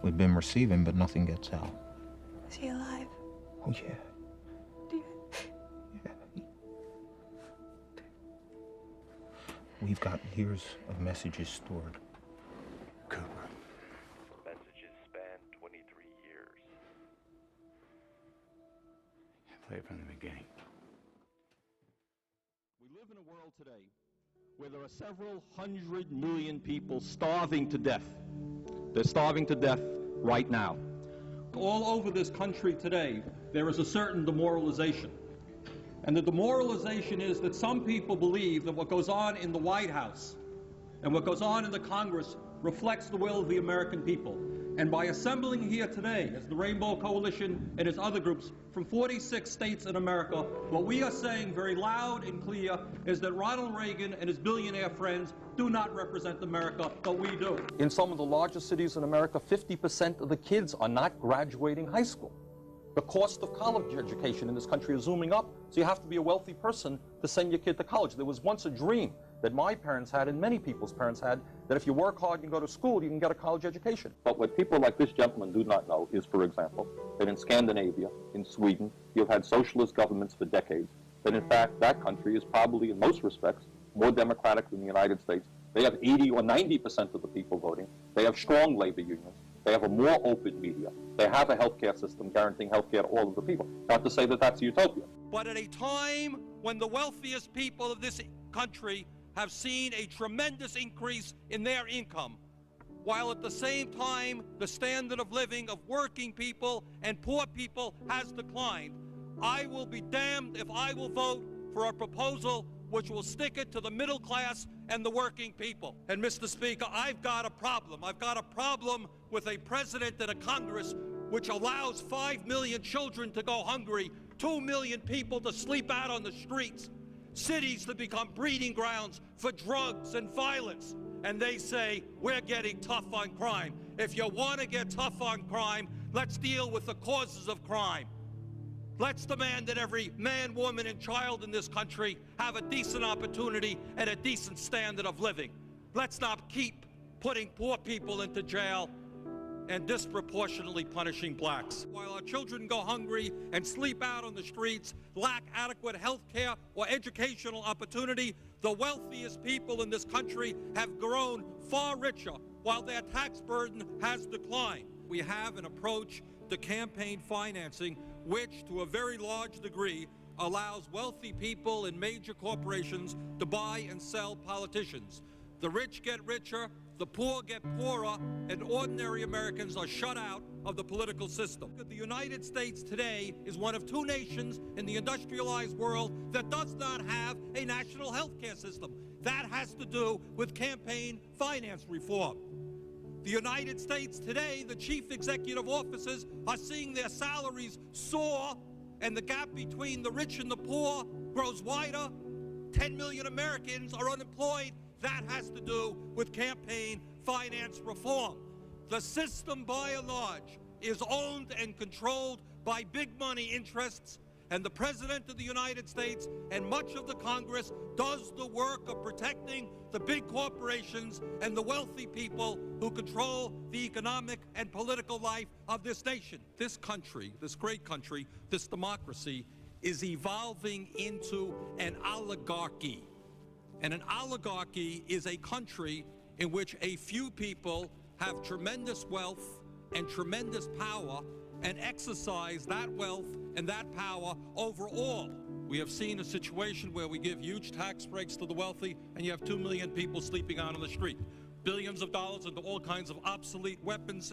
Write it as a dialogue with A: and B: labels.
A: We've been receiving, but nothing gets out.
B: Is he alive?
A: Oh, yeah. Yeah. We've got years of messages stored.
C: Cooper.
D: Messages span 23 years.
C: Play it from the beginning.
E: We live in a world today where there are several 100 million people starving to death. They're starving to death right now. All over this country today, there is a certain demoralization. And the demoralization is that some people believe that what goes on in the White House and what goes on in the Congress reflects the will of the American people. And by assembling here today as the Rainbow Coalition and its other groups from 46 states in America, what we are saying very loud and clear is that Ronald Reagan and his billionaire friends do not represent America, but we do. In some of the largest cities in America, 50% of the kids are not graduating high school. The cost of college education in this country is zooming up, so you have to be a wealthy person to send your kid to college. There was once a dream that my parents had and many people's parents had, that if you work hard and go to school, you can get a college education.
F: But what people like this gentleman do not know is, for example, that in Scandinavia, in Sweden, you've had socialist governments for decades, that in fact that country is probably, in most respects, more democratic than the United States. They have 80 or 90% of the people voting. They have strong labor unions. They have a more open media. They have a healthcare system guaranteeing healthcare to all of the people. Not to say that that's a utopia.
E: But at a time when the wealthiest people of this country have seen a tremendous increase in their income, while at the same time the standard of living of working people and poor people has declined, I will be damned if I will vote for a proposal which will stick it to the middle class and the working people. And Mr. Speaker, I've got a problem. I've got a problem with a president and a Congress which allows 5 million children to go hungry, 2 million people to sleep out on the streets, cities to become breeding grounds for drugs and violence. And they say, we're getting tough on crime. If you want to get tough on crime, let's deal with the causes of crime. Let's demand that every man, woman, and child in this country have a decent opportunity and a decent standard of living. Let's not keep putting poor people into jail and disproportionately punishing blacks. While our children go hungry and sleep out on the streets, lack adequate health care or educational opportunity, the wealthiest people in this country have grown far richer while their tax burden has declined. We have an approach to campaign financing which, to a very large degree, allows wealthy people and major corporations to buy and sell politicians. The rich get richer, the poor get poorer, and ordinary Americans are shut out of the political system. The United States today is one of 2 nations in the industrialized world that does not have a national health care system. That has to do with campaign finance reform. The United States today, the chief executive officers are seeing their salaries soar, and the gap between the rich and the poor grows wider. 10 million Americans are unemployed. That has to do with campaign finance reform. The system, by and large, is owned and controlled by big money interests, and the President of the United States and much of the Congress does the work of protecting the big corporations and the wealthy people who control the economic and political life of this nation. This country, this great country, this democracy, is evolving into an oligarchy. And an oligarchy is a country in which a few people have tremendous wealth and tremendous power and exercise that wealth and that power over all. We have seen a situation where we give huge tax breaks to the wealthy and you have 2 million people sleeping out on the street. Billions of dollars into all kinds of obsolete weapons.